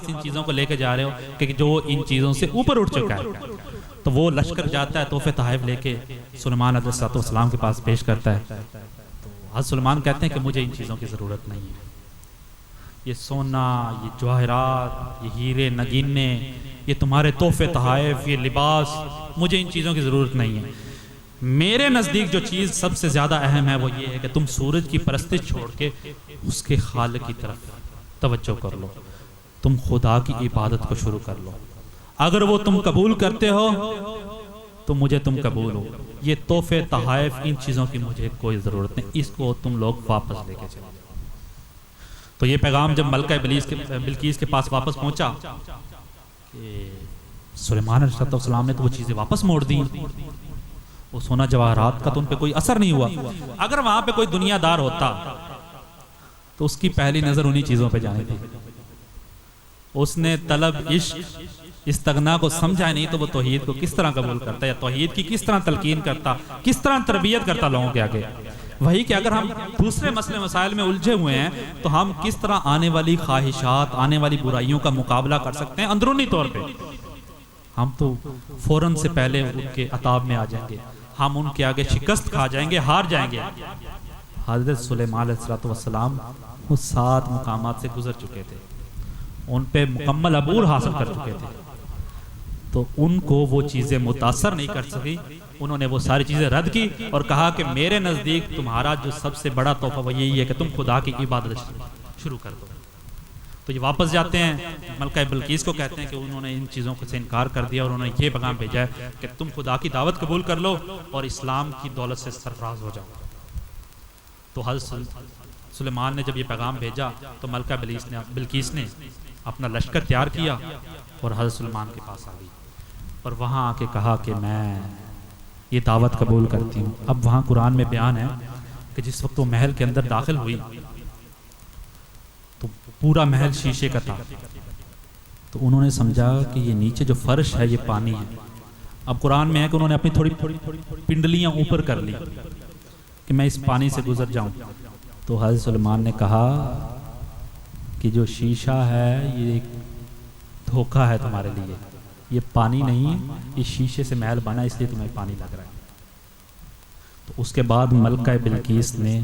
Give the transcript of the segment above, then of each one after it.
پاس ان چیزوں کو لے کے جا رہے ہو کہ جو ان چیزوں سے اوپر اٹھ چکا ہے. تو وہ لشکر جاتا ہے تحفے تحائف لے کے سلیمان علیہ السلام کے پاس پیش کرتا ہے. تو حضرت سلیمان کہتے ہیں کہ مجھے ان چیزوں کی ضرورت نہیں ہے. یہ سونا، یہ جواہرات، یہ ہیرے نگینے، یہ تمہارے تحفے تحائف، یہ لباس، مجھے ان چیزوں کی ضرورت نہیں ہے. میرے نزدیک جو چیز سب سے زیادہ اہم ہے وہ یہ ہے کہ تم سورج کی پرستش چھوڑ کے اس کے خالق کی طرف توجہ کر لو، تم خدا کی عبادت کو شروع کر لو. اگر وہ تم قبول کرتے ہو تو مجھے تم قبول ہو. یہ تحفے تحائف ان چیزوں کی مجھے کوئی ضرورت نہیں، اس کو تم لوگ واپس لے کے چلو. تو یہ پیغام جب ملکہ بلقیس کے پاس واپس پہنچا کہ سلیمان علیہ السلام نے تو وہ چیزیں واپس موڑ دی. وہ سونا جواہرات کا تو ان پہ کوئی اثر نہیں ہوا. اگر وہاں پہ کوئی دنیا دار ہوتا تو اس کی پہلی نظر انہی چیزوں پہ جانی تھی. اس نے طلب عشق استغنا کو سمجھا نہیں تو وہ توحید کو کس طرح قبول کرتا، یا توحید کی کس طرح تلقین کرتا، کس طرح تربیت کرتا لوگوں کے آگے. وہی کہ اگر ہم دوسرے مسئلے مسائل میں الجھے ہوئے ہیں تو ہم کس طرح آنے والی خواہشات، آنے والی برائیوں کا مقابلہ کر سکتے ہیں اندرونی طور پہ. ہم تو فوراً سے پہلے ان کے عطاب میں آ جائیں گے، ہم ان کے آگے شکست کھا جائیں گے، ہار جائیں گے. حضرت سلیمان علیہ السلام وہ 7 مقامات سے گزر چکے تھے، ان پہ مکمل عبور حاصل کر چکے تھے. تو ان کو وہ چیزیں متاثر نہیں کر سکی. انہوں نے وہ ساری چیزیں رد کی اور کہا کہ میرے نزدیک تمہارا جو سب سے بڑا تحفہ وہ یہی ہے کہ تم خدا کی عبادت شروع کر دو. تو یہ واپس جاتے ہیں، ملکہ بلقیس کو کہتے ہیں کہ انہوں نے ان چیزوں سے انکار کر دیا اور انہوں نے یہ پیغام بھیجا ہے کہ تم خدا کی دعوت قبول کر لو اور اسلام کی دولت سے سرفراز ہو جاؤ. تو حضرت سلیمان نے جب یہ پیغام بھیجا تو ملکہ بلقیس نے اپنا لشکر تیار کیا اور حضرت سلیمان کے پاس آ گئی اور وہاں آ کے کہا کہ میں یہ دعوت قبول کرتی ہوں. اب وہاں قرآن میں بیان ہے کہ جس وقت وہ محل کے اندر داخل ہوئی تو پورا محل شیشے کا تھا. تو انہوں نے سمجھا کہ یہ نیچے جو فرش ہے یہ پانی ہے. اب قرآن میں ہے کہ انہوں نے اپنی تھوڑی پنڈلیاں اوپر کر لی کہ میں اس پانی سے گزر جاؤں. تو حضرت سلیمان نے کہا کہ جو شیشہ ہے یہ ایک دھوکہ ہے تمہارے لیے، یہ پانی نہیں، اس شیشے سے محل بنا اس لیے تمہیں پانی لگ رہا ہے. تو اس کے بعد ملکہ بلقیس نے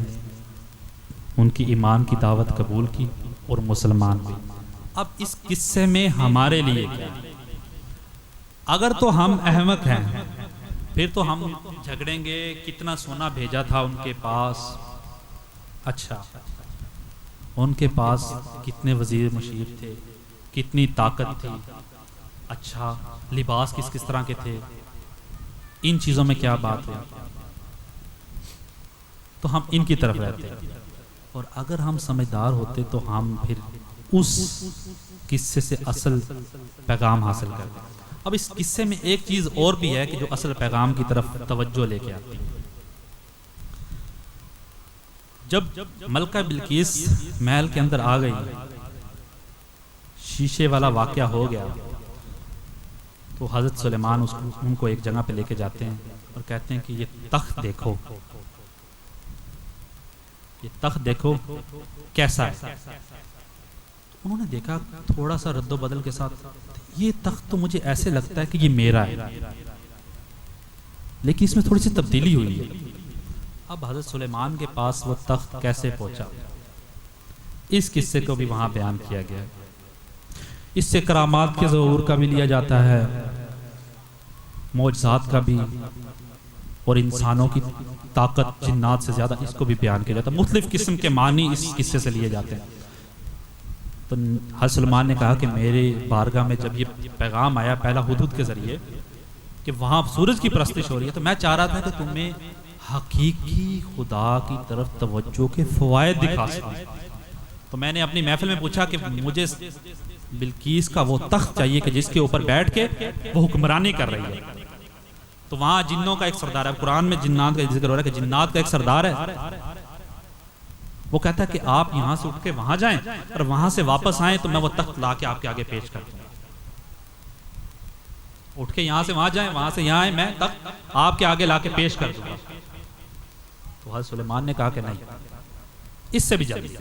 ان کی ایمان کی دعوت قبول کی اور مسلمان بھی. اب اس قصے میں ہمارے لیے کیا؟ اگر تو ہم احمق ہیں پھر تو ہم جھگڑیں گے کتنا سونا بھیجا تھا ان کے پاس، اچھا ان کے پاس کتنے وزیر مشیر تھے، کتنی طاقت تھی، اچھا لباس کس طرح کے تھے، ان چیزوں میں کیا بات ہے. تو ہم ان کی طرف رہتے ہیں. اور اگر ہم سمجھدار ہوتے تو ہم پھر اس قصے سے اصل پیغام حاصل کرتے. اب اس قصے میں ایک چیز اور بھی ہے کہ جو اصل پیغام کی طرف توجہ لے کے آتی ہے. جب ملکہ بلقیس محل کے اندر آ گئی، شیشے والا واقعہ ہو گیا، تو حضرت سلیمان ان کو ایک جگہ پہ لے کے جاتے ہیں اور کہتے ہیں کہ یہ تخت دیکھو، یہ تخت دیکھو کیسا ہے. انہوں نے دیکھا تھوڑا سا رد و بدل کے ساتھ، یہ تخت تو مجھے ایسے لگتا ہے کہ یہ میرا ہے، لیکن اس میں تھوڑی سی تبدیلی ہوئی ہے. اب حضرت سلیمان کے پاس وہ تخت کیسے پہنچا، اس قصے کو بھی وہاں بیان کیا گیا. اس سے کرامات کے ظہور کا بھی لیا جاتا ہے، معجزات کا بھی، اور انسانوں کی طاقت جنات سے زیادہ اس کو بھی بیان کیا جاتا ہے. مختلف قسم کے معنی اس قصے سے لیے جاتے ہیں. تو حضرت سلیمان نے کہا کہ میرے بارگاہ میں جب یہ پیغام آیا پہلا ہدہد کے ذریعے کہ وہاں سورج کی پرستش ہو رہی ہے، تو میں چاہ رہا تھا کہ تمہیں حقیقی خدا کی طرف توجہ کے فوائد دکھا سکوں. تو میں نے اپنی محفل میں پوچھا کہ مجھے بلقیس کا وہ تخت چاہیے کہ جس کے اوپر بیٹھ کے وہ حکمرانی کر رہی ہے. تو وہاں جنوں کا ایک سردار ہے، قرآن میں جنات کا ذکر ہو رہا ہے کہ جنات کا ایک سردار ہے، وہ کہتا ہے کہ آپ یہاں سے اٹھ کے وہاں جائیں اور وہاں سے واپس آئیں تو میں وہ تخت لا کے آپ کے آگے پیش کرتا ہوں. اٹھ کے یہاں سے وہاں جائیں، وہاں سے یہاں آئیں، میں تخت آپ کے آگے لا کے پیش کر دوں گا. تو حضرت سلیمان نے کہا کہ نہیں، اس سے بھی جلدی.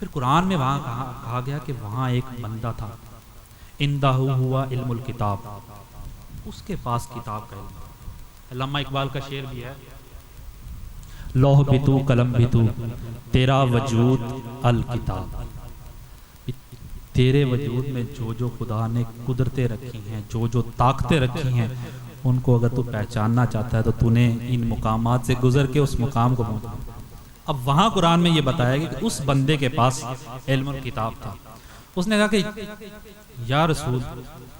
پھر قرآن میں وہاں کہا گیا کہ وہاں ایک بندہ تھا، اندہ ہوا علم الکتاب، اس کے پاس کتاب کا علم تھا۔ علامہ اقبال کا شعر بھی ہے، لوح بھی تو قلم بھی تو تیرا وجود الکتاب، تیرے وجود میں جو جو خدا نے قدرتیں رکھی ہیں، جو جو طاقتیں رکھی ہیں، ان کو اگر تو پہچاننا چاہتا ہے تو تو نے ان مقامات سے گزر کے اس مقام کو پہنچا۔ اب وہاں قرآن میں یہ بتایا گیا کہ اس بندے کے پاس علم الکتاب تھا۔ اس نے کہا کہ یا رسول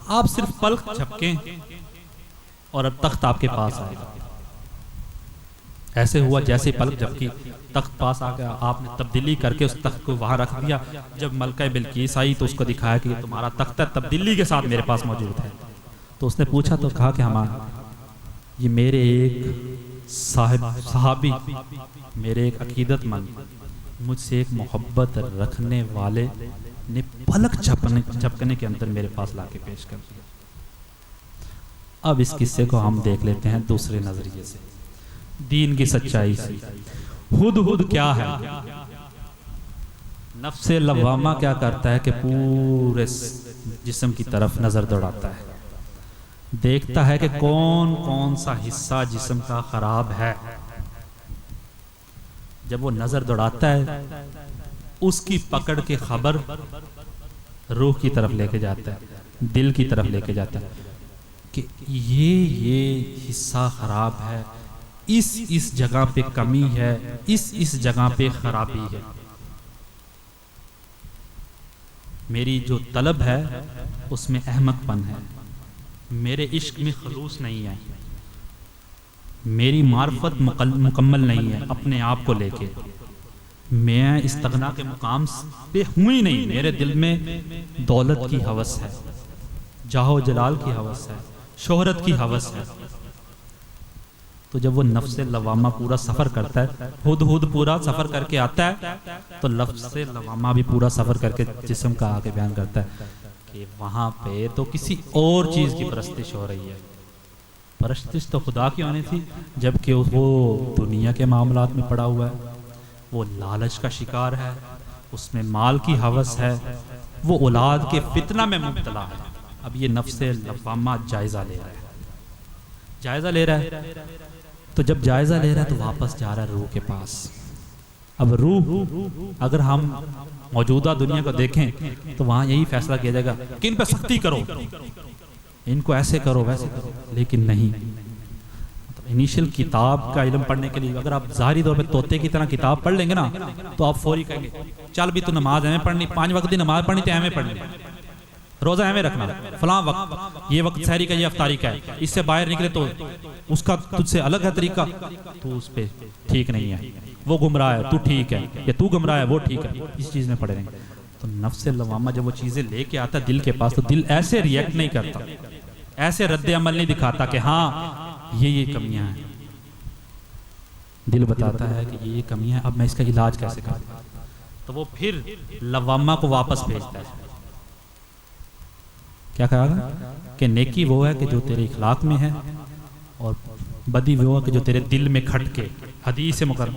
آپ صرف پلک جھپکیں اور اب تخت آپ کے پاس آئے گا۔ ایسے ہوا جیسے پلک جھپکی تخت پاس آ گیا، آپ نے تبدیلی کر کے اس تخت کو وہاں رکھ دیا۔ جب ملکہ بلقیس آئی تو اس کو دکھایا کہ یہ تمہارا تخت ہے، تبدیلی کے ساتھ میرے پاس موجود ہے۔ تو اس نے پوچھا تو کہا کہ ہمارا یہ میرے ایک صحابی، میرے ایک عقیدت مند، مجھ سے ایک محبت رکھنے والے نے پلک جھپکنے کے اندر میرے پاس لا کے پیش کر دیا۔ اب اس قصے کو ہم دیکھ لیتے ہیں دوسرے نظریے سے، دین کی سچائی سے۔ ہدہد کیا ہے؟ نفس لوامہ کیا کرتا ہے کہ پورے جسم کی طرف نظر دوڑاتا ہے، دیکھتا ہے کہ کون کون سا حصہ جسم کا خراب ہے۔ جب وہ نظر دوڑاتا ہے اس کی پکڑ کے خبر روح کی طرف لے کے جاتا ہے، دل کی طرف لے کے جاتا ہے کہ یہ حصہ خراب ہے، اس جگہ پہ کمی ہے، اس جگہ پہ خرابی ہے۔ میری جو طلب ہے اس میں احمق پن ہے، میرے عشق میں خلوص نہیں ہے، میری معرفت مکمل نہیں ہے اپنے آپ کو لے کے، میں استغنا کے مقام پہ ہوں ہی نہیں، میرے دل میں دولت کی ہوس ہے، جاہ و جلال کی ہوس ہے، شہرت کی ہوس ہے۔ تو جب وہ نفس لوامہ پورا سفر کرتا ہے، ہدہد پورا سفر کر کے آتا ہے، تو نفس لوامہ بھی پورا سفر کر کے جسم کا آگے بیان کرتا ہے کہ وہاں پہ تو کسی اور چیز کی پرستش ہو رہی ہے، پرستش تو خدا کی ہونی تھی، جبکہ وہ دنیا کے معاملات میں پڑا ہوا ہے، وہ لالچ کا شکار ہے، اس میں مال کی ہوس ہے، وہ اولاد کے فتنہ میں مبتلا ہے۔ اب یہ نفس لوامہ جائزہ لے رہا ہے، تو جب جائزہ لے رہا ہے تو واپس جا رہا ہے روح کے پاس۔ اب روح اگر ہم موجودہ دنیا کو دیکھیں تو وہاں یہی فیصلہ کیا جائے گا کہ ان پہ سختی کرو، ان کو ایسے کرو ویسے کرو، لیکن نہیں۔ انیشل کتاب کا علم پڑھنے کے لیے اگر آپ ظاہری طور پہ طوطے کی طرح کتاب پڑھ لیں گے نا تو آپ فوری کہیں گے چل بھی تو نماز ہمیں پڑھنی، 5 وقت کی نماز پڑھنی تو ہمیں پڑھنی، روزہ ہمیں رکھنا، فلاں وقت یہ وقت سحری کا یہ افطاری کا ہے، اس سے باہر نکلے تو اس کا تجھ سے الگ ہے طریقہ، تو اس پہ ٹھیک نہیں ہے، وہ گمراہ ہے تو ٹھیک ہے، یا تو گمراہ ہے وہ ٹھیک ہے، اس چیز میں پڑے رہیں گے۔ تو نفس لوامہ جب وہ چیزیں لے کے آتا ہے دل کے پاس تو دل ایسے ریئیکٹ نہیں کرتا، ایسے رد عمل نہیں دکھاتا کہ ہاں یہ کمیاں ہیں، دل بتاتا ہے کہ یہ کمیاں ہیں، اب میں اس کا علاج کیسے کروں؟ تو وہ پھر لوامہ کو واپس بھیجتا ہے۔ کیا کہا گا کہ نیکی وہ ہے کہ جو تیرے اخلاق میں ہے، اور بدی وہ ہے کہ جو تیرے دل میں کھٹ کے، حدیث مکرم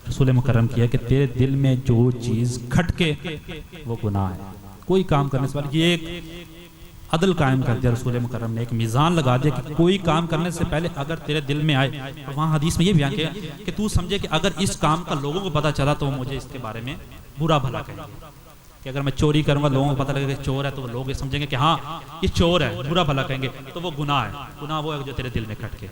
رسول مکرم کیا کہ تیرے دل میں جو چیز کھٹ کے وہ گناہ ہے۔ کوئی کام کرنے سے پہلے یہ ایک عدل قائم کر دیا رسول مکرم نے، ایک میزان لگا دیا کہ کوئی کام کرنے سے پہلے اگر تیرے دل میں آئے، وہاں حدیث میں یہ بیان کیا کہ تو سمجھے کہ اگر اس کام کا لوگوں کو پتا چلا تو وہ مجھے اس کے بارے میں برا بھلا کہیں گے، کہ اگر میں چوری کروں گا لوگوں کو پتہ لگے کہ چور ہے تو لوگ یہ سمجھیں گے کہ ہاں یہ چور ہے، برا بھلا کہیں گے، تو وہ گناہ ہے، گناہ وہ ہے جو تیرے دل میں کھٹ کے۔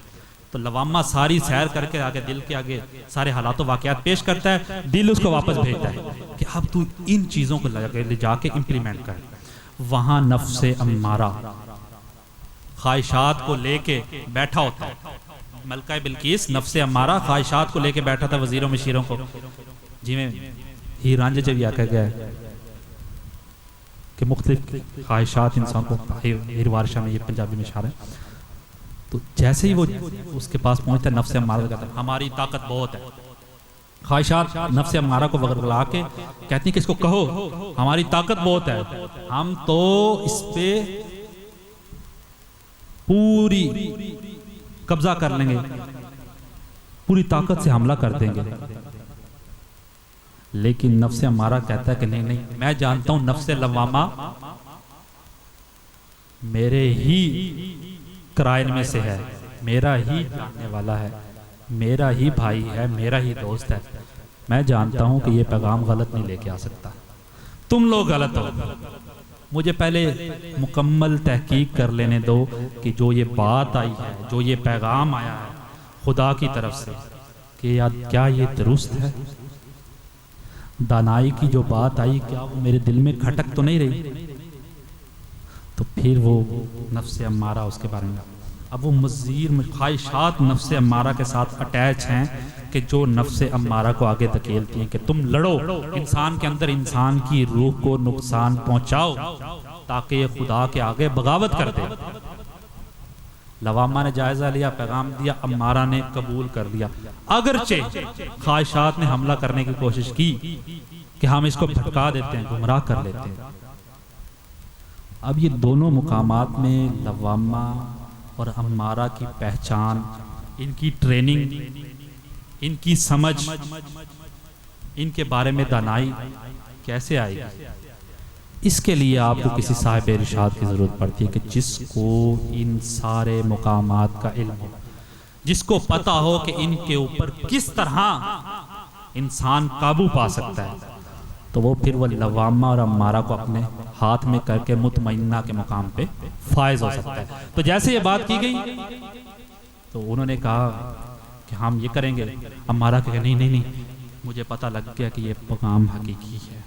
تو لوامہ ساری سیر کر کے آگے دل کے آگے سارے حالات و واقعات پیش کرتا ہے، دل اس کو واپس بھیجتا ہے کہ اب تو ان چیزوں کو لے جا کے امپلیمنٹ کر۔ وہاں نفس امارہ خواہشات کو لے کے بیٹھا ہوتا ہے، ملکہ بلقیس نفس امارہ خواہشات کو لے کے بیٹھا تھا وزیروں مشیروں کو، جی میں ہی رانجھے جب یہ آکا گیا ہے کہ مختلف خواہشات انسان کو، ہیر وارشہ میں یہ پنجابی میں اشارہ ہے، تو جیسے ہی وہ اس کے پاس پہنچتا ہے نفس امارہ کہتا ہے ہماری طاقت بہت ہے، خواہشات نفس امارہ کو بغلا کے کہتی ہیں کہ اس کو کہو ہماری طاقت بہت ہے، ہم تو اس پہ پوری قبضہ کر لیں گے، پوری طاقت سے حملہ کر دیں گے۔ لیکن نفس امارہ کہتا ہے کہ نہیں نہیں، میں جانتا ہوں نفس لوامہ میرے ہی قرائن میں سے ہے، میرا ہی جاننے والا ہے، میرا ہی بھائی ہے، میرا ہی دوست ہے، میں جانتا ہوں کہ یہ پیغام غلط نہیں لے کے آ سکتا، تم لوگ غلط ہو، مجھے پہلے مکمل تحقیق کر لینے دو کہ جو یہ بات آئی ہے، جو یہ پیغام آیا ہے خدا کی طرف سے، کہ کیا یہ درست ہے؟ دانائی کی جو بات آئی کیا وہ میرے دل میں کھٹک تو نہیں رہی؟ تو پھر وہ نفس امارہ اس کے بارے میں، اب وہ مزید خواہشات نفس امارہ کے ساتھ اٹیچ ہیں کہ جو نفس امارہ کو آگے دھکیلتی ہیں کہ تم لڑو، انسان کے اندر انسان کی روح کو نقصان پہنچاؤ تاکہ یہ خدا کے آگے بغاوت کر دے۔ لوامہ نے جائزہ لیا، پیغام دیا، امارہ نے قبول کر لیا، اگرچہ خواہشات نے حملہ کرنے کی کوشش کی کہ ہم اس کو بھٹکا دیتے ہیں، گمراہ کر لیتے ہیں۔ اب یہ دونوں مقامات میں لوامہ اور امارہ کی پہچان، ان کی ٹریننگ، ان کی سمجھ، ان کے بارے میں دانائی کیسے آئے گی؟ اس کے لیے آپ کو کسی صاحب ارشاد کی ضرورت پڑتی ہے کہ جس کو ان سارے مقامات کا علم ہو، جس کو پتا ہو کہ ان کے اوپر کس طرح انسان قابو پا سکتا ہے، تو وہ پھر وہ لوامہ اور امارہ کو اپنے ہاتھ میں کر کے مطمئنہ کے مقام پہ فائز ہو سکتا ہے۔ تو جیسے یہ بات کی گئی تو انہوں نے کہا کہ ہم یہ کریں گے، امارہ کہ نہیں نہیں نہیں، مجھے پتہ لگ گیا کہ یہ پیغام حقیقی ہے،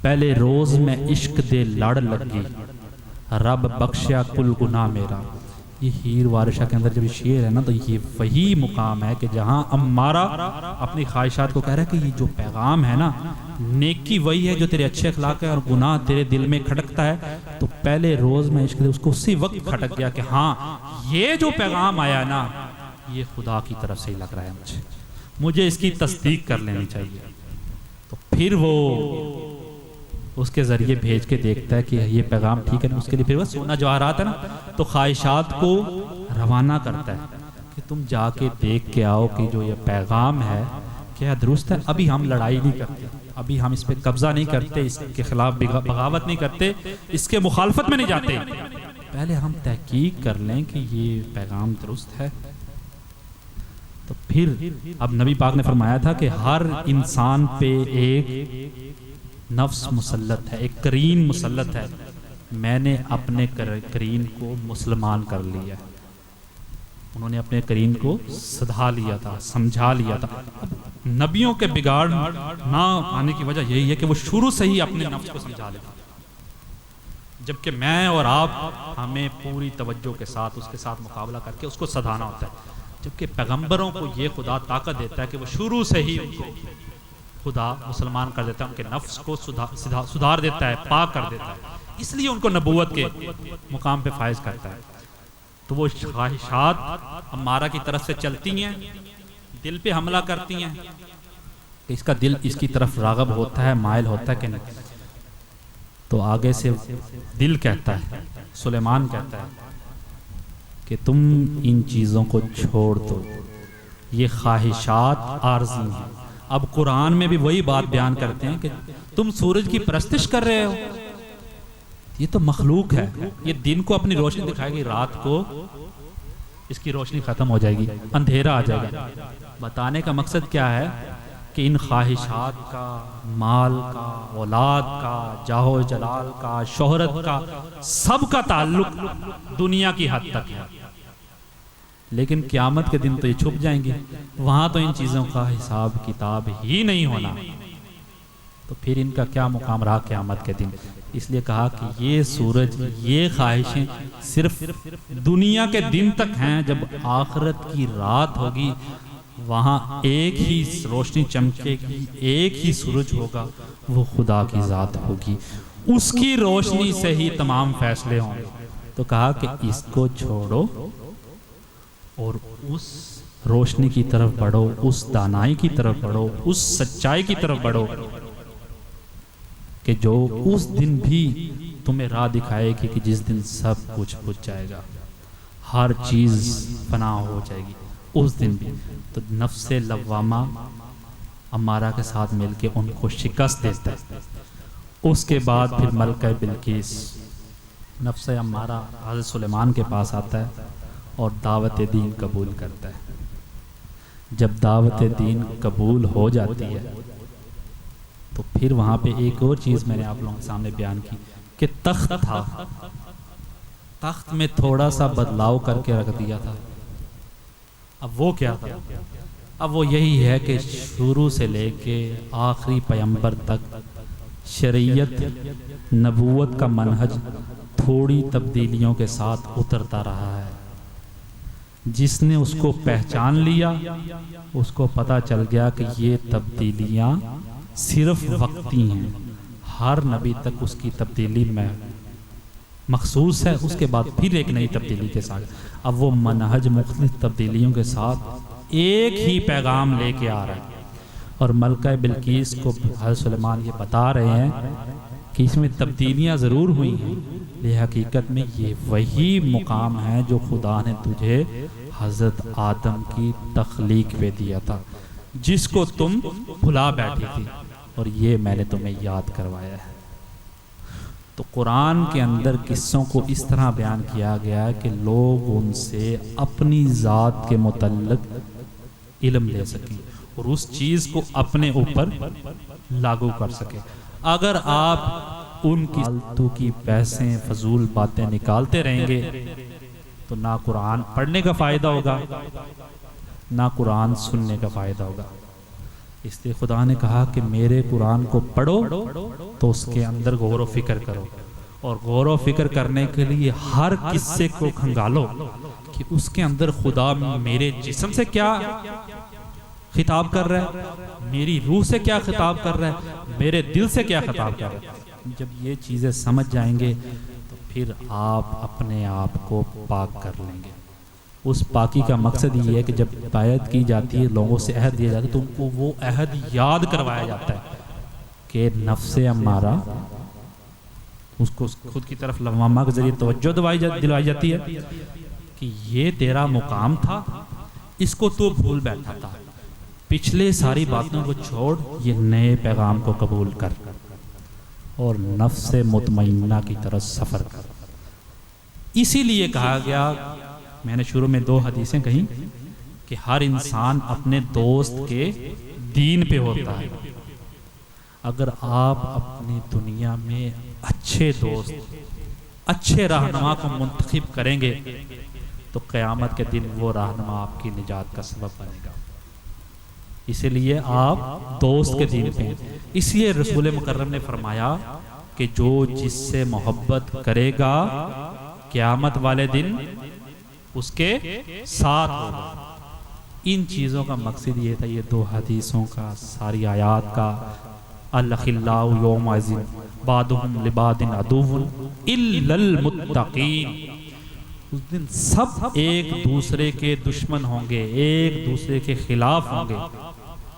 پہلے روز میں عشق دے لڑ لگی، رب بخشیا کل گناہ میرا۔ یہ ہیر وارشہ کے اندر جب یہ شعر ہے نا، تو یہ وہی مقام ہے کہ جہاں امارہ اپنی خواہشات کو کہہ رہا ہے کہ یہ جو پیغام ہے نا، نیکی وہی ہے جو تیرے اچھے اخلاق ہے اور گناہ تیرے دل میں کھٹکتا ہے، تو پہلے روز میں عشق دے اس کو اسی وقت کھٹک گیا کہ ہاں یہ جو پیغام آیا نا، یہ خدا کی طرف سے ہی لگ رہا ہے، مجھے اس کی تصدیق کر لینی چاہیے۔ تو پھر وہ اس کے ذریعے بھیج کے دیکھتا ہے کہ یہ پیغام ٹھیک ہے نا، اس کے لیے پھر وہ سونا جواہرات ہے نا، تو خواہشات کو روانہ کرتا ہے کہ تم جا کے دیکھ کے آؤ کہ جو یہ پیغام ہے کیا درست ہے۔ ابھی ہم لڑائی نہیں کرتے، ابھی ہم اس پہ قبضہ نہیں کرتے، اس کے خلاف بغاوت نہیں کرتے، اس کے مخالفت میں نہیں جاتے، پہلے ہم تحقیق کر لیں کہ یہ پیغام درست ہے۔ تو پھر اب نبی پاک نے فرمایا تھا کہ ہر انسان پہ ایک نفس مسلط ہے، ایک کرین مسلط ہے، میں نے اپنے کرین کو مسلمان کر لیا، انہوں نے اپنے کرین کو سدھا لیا تھا، سمجھا لیا تھا۔ نبیوں کے بگاڑ نہ آنے کی وجہ یہی ہے کہ وہ شروع سے ہی اپنے نفس کو سمجھا لیتے، جبکہ میں اور آپ ہمیں پوری توجہ کے ساتھ اس کے ساتھ مقابلہ کر کے اس کو سدھانا ہوتا ہے، جبکہ پیغمبروں کو یہ خدا طاقت دیتا ہے کہ وہ شروع سے ہی ان کو خدا مسلمان کر دیتا ہے، ان کے نفس کو سدھار دیتا ہے، پاک کر دیتا ہے، اس لیے ان کو نبوت کے مقام پہ فائز کرتا ہے۔ تو وہ خواہشات امارہ کی طرف سے چلتی ہیں، دل پہ حملہ کرتی ہیں کہ اس کا دل اس کی طرف راغب ہوتا ہے، مائل ہوتا ہے کہ نہیں، تو آگے سے دل کہتا ہے، سلیمان کہتا ہے کہ تم ان چیزوں کو چھوڑ دو، یہ خواہشات عارضی ہیں۔ اب قرآن میں بھی وہی بات بیان کرتے ہیں کہ تم سورج کی پرستش کر رہے ہو، یہ تو مخلوق ہے، یہ دن کو اپنی روشنی دکھائے گی، رات کو اس کی روشنی ختم ہو جائے گی، اندھیرا آ جائے گا۔ بتانے کا مقصد کیا ہے کہ ان خواہشات کا، مال کا، اولاد کا، جاہ و جلال کا، شہرت کا، سب کا تعلق دنیا کی حد تک ہے، لیکن قیامت کے دن تو یہ چھپ جائیں گے، وہاں تو ان چیزوں کا حساب کتاب ہی نہیں ہونا، تو پھر ان کا کیا مقام رہا قیامت کے دن۔ اس لیے کہا کہ یہ سورج، یہ خواہشیں صرف دنیا کے دن تک ہیں، جب آخرت کی رات ہوگی وہاں ایک ہی روشنی چمکے گی، ایک ہی سورج ہوگا، وہ خدا کی ذات ہوگی، اس کی روشنی سے ہی تمام فیصلے ہوں گے۔ تو کہا کہ اس کو چھوڑو اور اس روشنی کی طرف بڑھو، اس دانائی کی طرف بڑھو، اس سچائی کی طرف بڑھو کہ جو اس دن بھی تمہیں راہ دکھائے گی کہ جس دن سب کچھ بجھ جائے گا، ہر چیز فنا ہو جائے گی، اس دن بھی۔ تو نفس لوامہ عمارہ کے ساتھ مل کے ان کو شکست دیتا ہے۔ اس کے بعد پھر ملکہ بلقیس نفس عمارہ حضرت سلیمان کے پاس آتا ہے اور دعوت دین قبول کرتا ہے۔ جب دعوت دین قبول ہو جاتی ہے تو پھر وہاں پہ ایک اور چیز میں نے آپ لوگوں کے سامنے بیان کی کہ تخت تھا، تخت میں تھوڑا سا بدلاؤ کر کے رکھ دیا تھا۔ اب وہ کیا تھا؟ اب وہ یہی ہے کہ شروع سے لے کے آخری پیغمبر تک شریعت نبوت کا منہج تھوڑی تبدیلیوں کے ساتھ اترتا رہا ہے۔ جس نے اس کو پہچان لیا اس کو پتہ چل گیا کہ یہ تبدیلیاں صرف وقتی ہیں، ہر نبی تک اس کی تبدیلی میں مخصوص ہے، اس کے بعد پھر ایک نئی تبدیلی کے ساتھ۔ اب وہ منہج مختلف تبدیلیوں کے ساتھ ایک ہی پیغام لے کے آ رہا ہے، اور ملکہ بلقیس کو حضرت سلیمان یہ بتا رہے ہیں کہ اس میں تبدیلیاں ضرور ہوئی ہیں، لیکن حقیقت میں یہ وہی مقام ہے جو خدا نے تجھے حضرت آدم کی تخلیق پہ دیا تھا، جس کو تم بھلا بیٹھی تھی، اور یہ میں نے تمہیں یاد کروایا ہے۔ تو قرآن کے اندر قصوں کو اس طرح بیان کیا گیا ہے کہ لوگ ان سے اپنی ذات کے متعلق علم لے سکیں اور اس چیز کو اپنے اوپر لاگو کر سکیں۔ اگر آپ ان کی فالتو کی پیسے فضول باتیں نکالتے رہیں گے تو نہ قرآن پڑھنے کا فائدہ ہوگا نہ قرآن سننے کا فائدہ ہوگا۔ اس لیے خدا نے کہا کہ میرے قرآن کو پڑھو تو اس کے اندر غور و فکر کرو، اور غور و فکر کرنے کے لیے ہر قصے کو کھنگالو کہ اس کے اندر خدا میرے جسم سے کیا خطاب کر رہا ہے، میری روح سے کیا خطاب کر رہا ہے، میرے دل سے کیا خطاب کر رہا ہے۔ جب یہ چیزیں سمجھ جائیں گے تو پھر آپ اپنے آپ کو پاک کر لیں گے۔ اس پاکی کا مقصد یہ ہے کہ جب بیعت کی جاتی ہے، لوگوں سے عہد دیا جاتا ہے، تو ان کو وہ عہد یاد کروایا جاتا ہے کہ نفس امارہ اس کو خود کی طرف لوامہ کے ذریعے توجہ دلائی جاتی ہے کہ یہ تیرا مقام تھا، اس کو تو بھول بیٹھا تھا، پچھلے ساری باتوں کو چھوڑ، یہ نئے پیغام کو قبول کر اور نفس مطمئنہ کی طرف سفر کر۔ اسی لیے کہا گیا، میں نے شروع میں 2 حدیثیں کہیں کہ ہر انسان اپنے دوست کے دین پہ ہوتا ہے۔ اگر آپ اپنی دنیا میں اچھے دوست، اچھے رہنما کو منتخب کریں گے تو قیامت کے دن وہ رہنما آپ کی نجات کا سبب بنے گا۔ اسی لیے آپ دوست کے دین پہ ہیں۔ اس لیے رسول مکرم نے فرمایا کہ جو جس سے محبت کرے گا قیامت والے دن اس کے ساتھ ہوگا۔ ان چیزوں کا مقصد یہ تھا، یہ 2 حدیثوں کا، ساری آیات کا، الاخلاء یومئذ بعضهم لبعض عدو الا المتقین، اس دن سب ایک دوسرے کے دشمن ہوں گے، ایک دوسرے کے خلاف ہوں گے،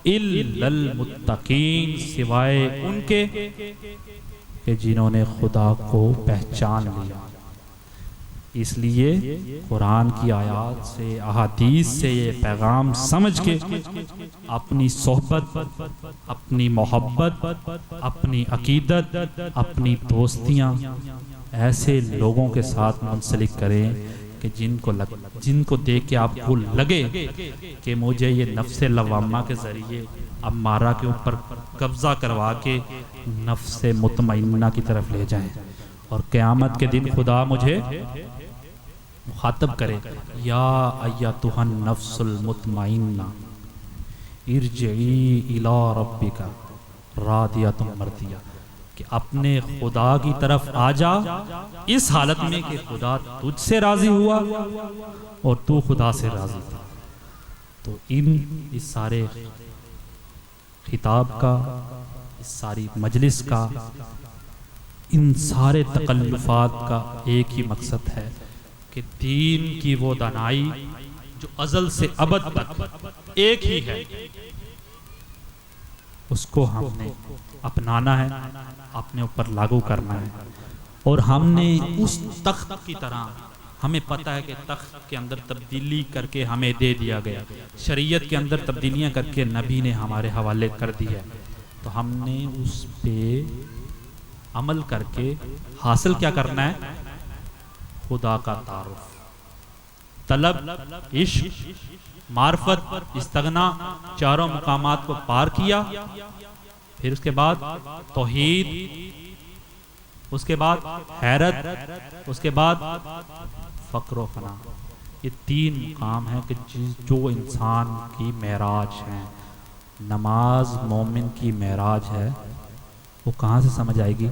الا المتقین، سوائے ان کے کہ جنہوں نے خدا کو پہچان لیا۔ اس لیے قرآن کی آیات سے، احادیث سے یہ پیغام سمجھ کے اپنی صحبت، اپنی محبت، اپنی عقیدت، اپنی دوستیاں ایسے لوگوں کے ساتھ منسلک کریں کہ جن کو دیکھ کے آپ کو لگے کہ مجھے یہ نفس لوامہ کے ذریعے امارہ کے اوپر قبضہ کروا کے نفس مطمئنہ کی طرف لے جائیں، اور قیامت کے دن خدا مجھے مخاطب کرے، یا ایتھا النفس المطمئنہ ارجعی الی ربک راضیۃ مرضیہ، کہ اپنے خدا کی طرف آ جا اس حالت میں کہ خدا تجھ سے راضی ہوا اور تو خدا سے راضی تھا۔ تو اس سارے خطاب کا، اس ساری مجلس کا، ان سارے تکلفات کا ایک ہی مقصد ہے کہ دین کی وہ دانائی جو ازل سے ابد تک ایک ہی ہے، اس کو ہم نے اپنانا ہے، اپنے اوپر لاگو کرنا ہے، اور ہم نے اس تخت کی طرح ہمیں پتہ ہے کہ تخت کے اندر تبدیلی کر کے ہمیں دے دیا گیا، شریعت کے اندر تبدیلیاں کر کے نبی نے ہمارے حوالے کر دی ہے، تو ہم نے اس پہ عمل کر کے حاصل کیا کرنا ہے؟ خدا کا تعارف، طلب، عشق، معرفت، استغنا، چاروں مقامات کو پار کیا، پھر اس کے بعد توحید، اس کے بعد حیرت، اس کے بعد فقر و فنا۔ یہ تین مقام ہیں کہ جو انسان کی معراج ہیں۔ نماز مومن کی معراج ہے، وہ کہاں سے سمجھ آئے گی؟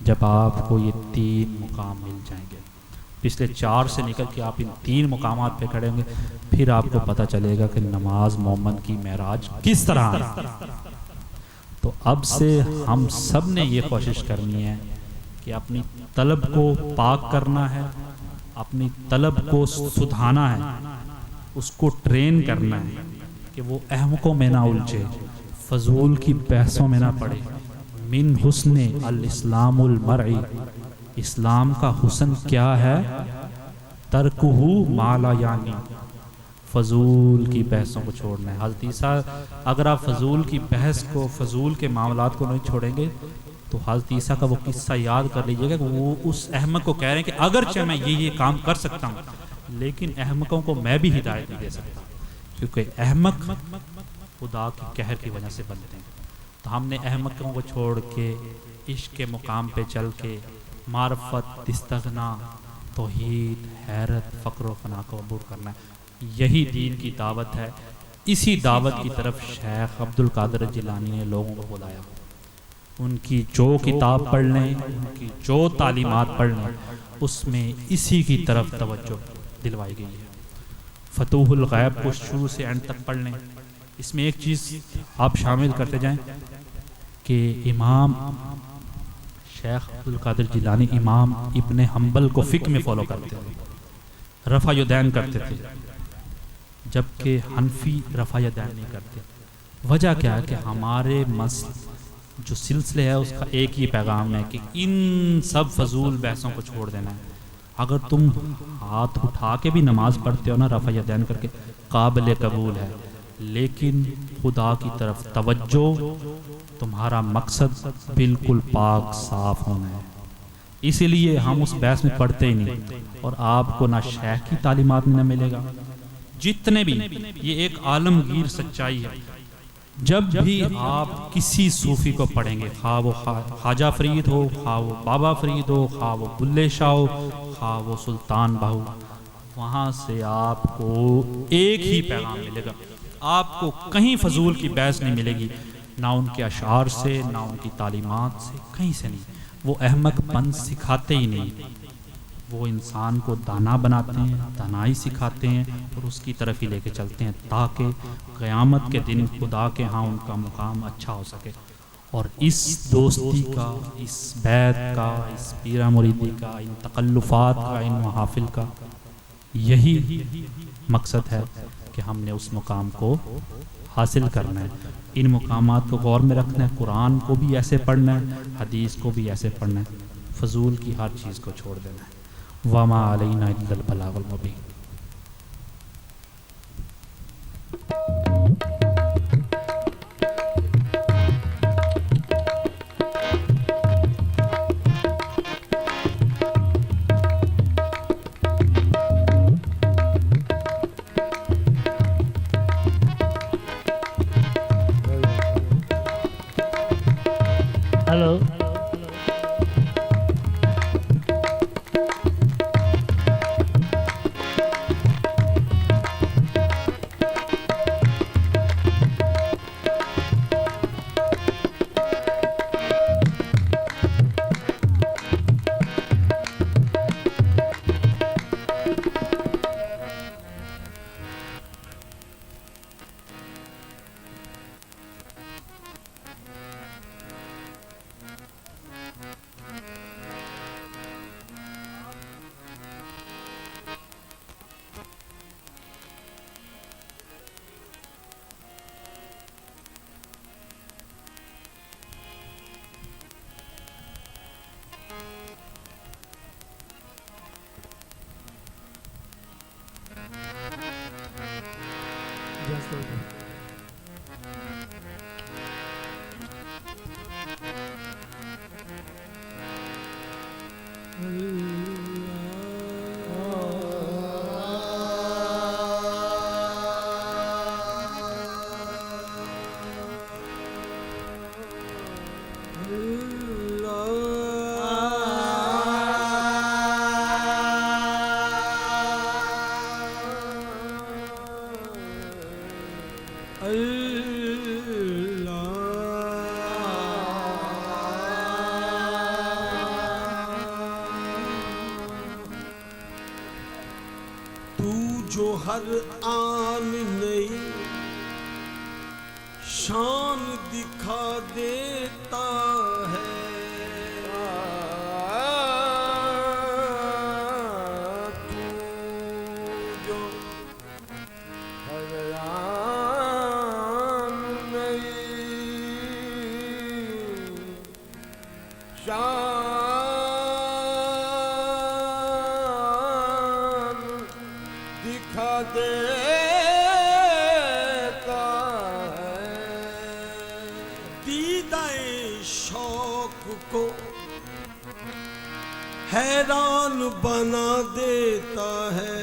جب آپ کو یہ تین مقام مل جائیں گے، پچھلے 4 سے نکل کے آپ ان 3 مقامات پہ کھڑے ہوں گے، پھر آپ کو پتہ چلے گا کہ نماز مومن کی معراج کس طرح ہے۔ تو اب سے ہم سب نے یہ کوشش کرنی ہے کہ اپنی طلب کو پاک کرنا ہے، اپنی طلب کو سدھانا ہے، اس کو ٹرین کرنا ہے کہ وہ احمقوں میں نہ الجھے، فضول کی بحثوں میں نہ پڑے۔ من حسن الاسلام المرئی، اسلام کا حسن کیا ہے؟ ترکہ ما لا یعنی، فضول کی بحثوں کو چھوڑنا ہے۔ حضرت عیسیٰ، اگر آپ فضول کی بحث کو، فضول کے معاملات کو نہیں چھوڑیں گے تو حضرت عیسیٰ کا وہ قصہ یاد کر لیجئے گا کہ وہ اس احمق کو کہہ رہے ہیں کہ اگرچہ میں یہ کام کر سکتا ہوں، لیکن احمقوں کو میں بھی ہدایت نہیں دے سکتا، کیونکہ احمق خدا کی قہر کی وجہ سے بنتے ہیں۔ تو ہم نے احمقوں کو چھوڑ کے عشق کے مقام پہ چل کے معرفت، استغنا، توحید، حیرت، فقر و فنا کو عبور کرنا ہے۔ یہی دین کی دعوت ہے۔ اسی دعوت کی طرف شیخ عبد القادر جیلانی نے لوگوں کو بلایا۔ ان کی جو کتاب پڑھ لیں، ان کی جو تعلیمات پڑھ لیں، اس میں اسی کی طرف توجہ دلوائی گئی ہے۔ فتوح الغیب کو شروع سے اینڈ تک پڑھ لیں۔ اس میں ایک چیز آپ شامل کرتے جائیں کہ امام شیخ عبد القادر جیلانی امام ابن حنبل کو فقہ میں فالو کرتے تھے، رفع یدین کرتے تھے، جبکہ حنفی رفع یدین نہیں کرتے۔ وجہ کیا ہے کہ ہمارے جو سلسلے ہے اس کا ایک ہی پیغام ہے کہ ان سب فضول بحثوں کو چھوڑ دینا ہے۔ اگر تم ہاتھ اٹھا کے بھی نماز پڑھتے ہو نا رفع یدین کر کے، قابل قبول ہے، لیکن خدا کی طرف توجہ، تمہارا مقصد بالکل پاک صاف ہونا ہے۔ اسی لیے ہم اس بحث میں پڑھتے ہی نہیں، اور آپ کو نہ شیخ کی تعلیمات میں نہ ملے گا، جتنے بھی، یہ ایک عالمگیر سچائی ہے۔ جب بھی آپ کسی صوفی کو پڑھیں گے، خواہ وہ خواجہ فرید ہو، خواہ وہ بابا فرید ہو، خواہ وہ بلے شاہ ہو، خواہ وہ سلطان باہو، وہاں سے آپ کو ایک ہی پیغام ملے گا۔ آپ کو کہیں فضول کی بحث نہیں ملے گی، نہ ان کے اشعار سے، نہ ان کی تعلیمات سے، کہیں سے نہیں۔ وہ احمق پن سکھاتے ہی نہیں، وہ انسان کو دانا بناتے ہیں، دانائی سکھاتے ہیں، اور اس کی طرف ہی لے کے چلتے ہیں تاکہ قیامت کے دن خدا کے ہاں ان کا مقام اچھا ہو سکے۔ اور اس دوستی کا، اس بیعت کا، اس پیرہ مریدی کا، ان تکلفات کا، ان محافل کا یہی مقصد ہے کہ ہم نے اس مقام کو حاصل کرنا ہے۔ ان مقامات کو غور میں رکھنا ہے، قرآن کو بھی ایسے پڑھنا ہے، حدیث کو بھی ایسے پڑھنا ہے، فضول کی ہر چیز کو چھوڑ دینا ہے۔ وَمَا عَلَيْنَا إِلَّا الْبَلَاغُ الْمُبِينُ۔ ہلو، جو ہر آن نئی شان دکھا دیتا ہے تو جو ہر آن نئی شان دکھا دیتا ہے دیدہ شوق کو حیران بنا دیتا ہے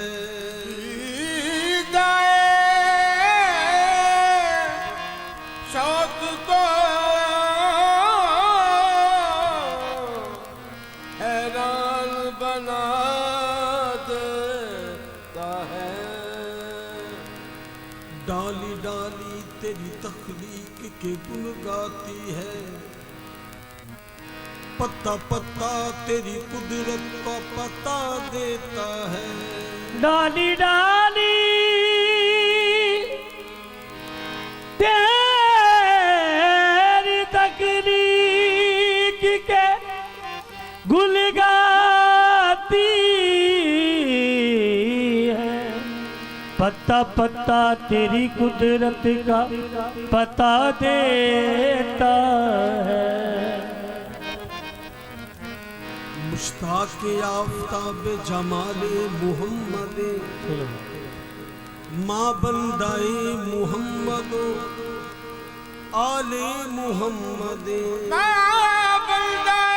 دیدہ شوق کو حیران بنا ڈالی ڈالی تیری تخلیق کے گن گاتی ہے پتا پتا تیری قدرت کا پتا دیتا ہے ڈالی ڈالی تیری تخلیق کے گن گاتی پتا پتا تیری قدرت کا پتا دیتا ہے مشتاق آفتاب جمال محمد ماں بندائی محمد آل محمد ماں بندائی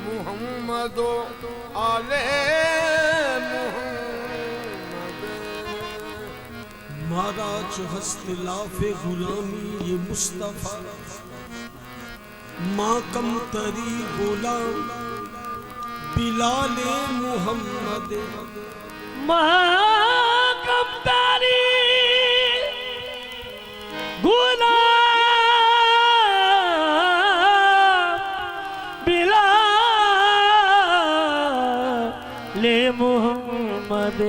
محمد آل محمد مہاراج ہست لاف غلامی یہ مصطفیٰ ماں کم تری غلام بلال محمد ماں کم تری غلام بلال محمد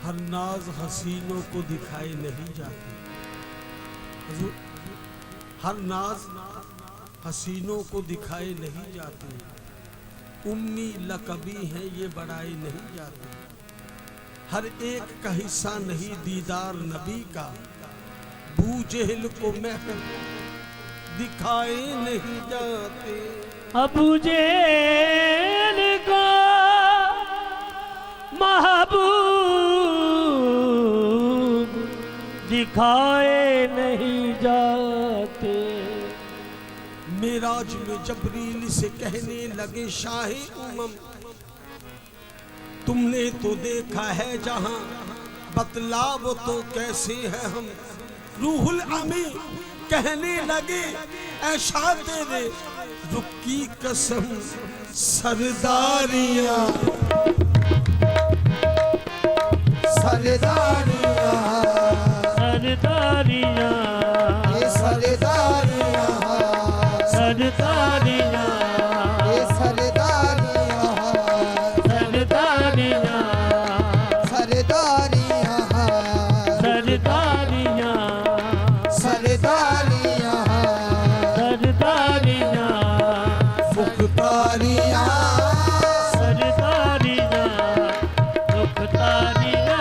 ہر ناز حسینوں کو دکھائے نہیں جاتی حضور ہر ناز حسینوں کو دکھائے نہیں جاتے امی لقبی ہیں یہ بڑھائے نہیں جاتے ہر ایک کا حصہ نہیں دیدار نبی کا بو جہل کو محب دکھائے نہیں جاتے ابو جہل کو محبوب دکھائے نہیں جاتے معراج میں جبریل سے کہنے لگے شاہ امم تم نے تو دیکھا ہے جہاں بتلاؤ تو کیسے ہیں ہم روح الامی کہنے لگے اے شاہ تیرے رخ کی قسم سرداریاں سرداریاں سرداریاں یہ سرداریاں سرداریاں یہ سرداریاں سرداریاں سرداریاں سرداریاں سرداریاں سرداریاں مختاریاں سرداریاں مختاریاں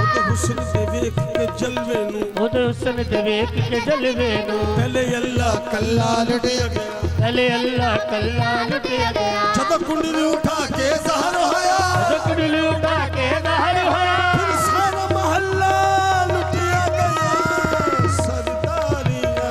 ਉਹਦੇ ਹੁਸਨ ਦੇ ਵੇਖ ਕੇ ਜਲਵੇ ਨੂੰ ਉਹਦੇ ਹੁਸਨ ਦੇ ਵੇਖ ਕੇ ਜਲਵੇ ਨੂੰ ਪਹਿਲੇ ਅੱਲਾ ਕੱਲਾ ਲੁੱਟਿਆ ਗਿਆ, ਪਹਿਲੇ ਅੱਲਾ ਕੱਲਾ ਲੁੱਟਿਆ ਗਿਆ ਜਦੋਂ ਕੁੰਡਲੀ ਉਠਾ ਕੇ ਜ਼ਾਹਰ ਹੋਇਆ, ਕੁੰਡਲੀ ਉਠਾ ਕੇ ਜ਼ਾਹਰ ਹੋਇਆ ਫਿਰ ਸਾਰਾ ਮਹੱਲਾ ਲੁੱਟਿਆ ਗਿਆ। ਸਰਦਾਰੀਆਂ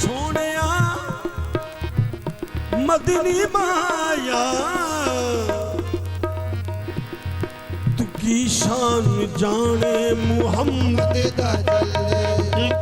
ਸੋਹਣਿਆ ਮਦਨੀ ਮਾਇਆ ਤੂੰ ਕੀ ਸ਼ਾਨ ਜਾਣੇ ਮੁਹੰਮਦ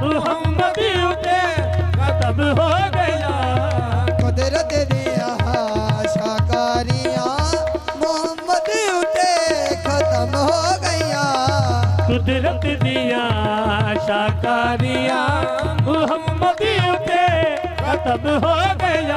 ਮੁਹੰਮਦ ਉਤੇ ਖਤਮ ਹੋ ਗਿਆ ਕੁਦਰਤ ਦੀਆਂ ਸ਼ਾਕਾਰੀਆਂ ਮੁਹੰਮਦ ਉਤੇ ਖਤਮ ਹੋ ਗਈਆਂ ਕੁਦਰਤ ਦੀਆਂ ਸ਼ਾਕਾਰੀਆਂ ਮੁਹੰਮਦ ਉਤੇ ਖਤਮ ਹੋ ਗਿਆ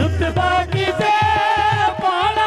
ਰੁਤਬਾ ਕਿਸੇ ਪਾਣਾ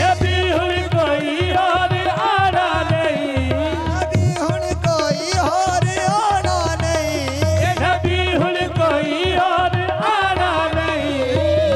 ਨਬੀ ਹੁਣ ਕੋਈ ਹੋਰ ਆਣਾ ਨਹੀਂ ਨਬੀ ਹੁਣ ਕੋਈ ਹੋਰ ਆਉਣਾ ਨਹੀਂ ਨਬੀ ਹੁਣ ਕੋਈ ਹੋਰ ਆਣਾ ਨਹੀਂ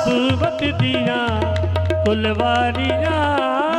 ਨਬੂਵਤ ਦੀਆਂ ਕੁਲਵਾਰੀਆਂ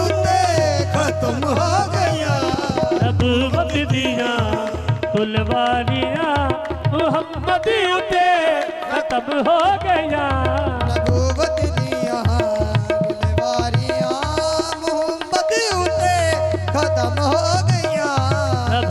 ਉਤੇ ਖਤਮ ਹੋ ਗਈਆਂ ਨਬੂਵਤ ਦੀਆਂ ਕੁਲਵਾਰੀਆਂ ਮੁਹੰਮਦ ਉਤੇ ਖਤਮ ਹੋ ਗਈਆਂ ਨਬੂਵਤ ਦੀਆਂ ਗੁਲਵਾਰੀਆਂ ਮੁਹੰਮਦ ਉਤੇ ਖਤਮ ਹੋ ਗਈਆਂ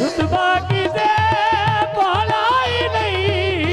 ਰੁਤਬਾ ਕਿਸੇ ਪਾਣਾ ਹੀ ਨਹੀਂ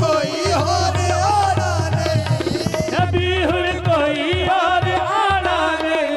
ਕੋਈ ਹੋਰ ਆਉਣਾ ਨਹੀਂ ਨਬੀ ਹੁਣ ਕੋਈ ਹੋਰ ਆਣਾ ਨਹੀਂ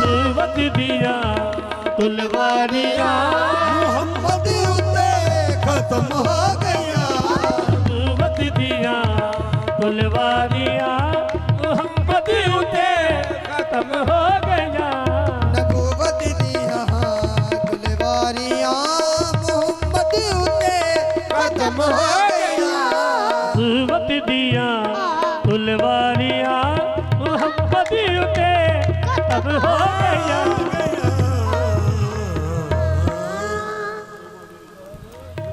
ਨਬੂਵਤ ਦੀਆਂ ਕੁਲਵਾਰੀਆਂ ਮੁਹੰਮਦ ਉਤੇ ਖਤਮ ਹੋ ਗਈਆਂ ਨਬੂਵਤ ਦੀਆਂ ਕੁਲਵਾਰੀਆਂ ਮੁਹੰਮਦ ਉਤੇ ਖਤਮ ਹੋ ਗਈਆਂ ਨਬੂਵਤ ਦੀਆਂ ਗੁਲਵਾਰੀਆਂ ਮੁਹੰਮਦ ਉਤੇ ਖਤਮ ਹੋ ਗਈਆਂ ਨਬੂਵਤ ਦੀਆਂ ਕੁਲਵਾਰੀਆਂ ਮੁਹੰਮਦ ਉਤੇ ਖਤਮ ਹੋ ਗਈਆਂ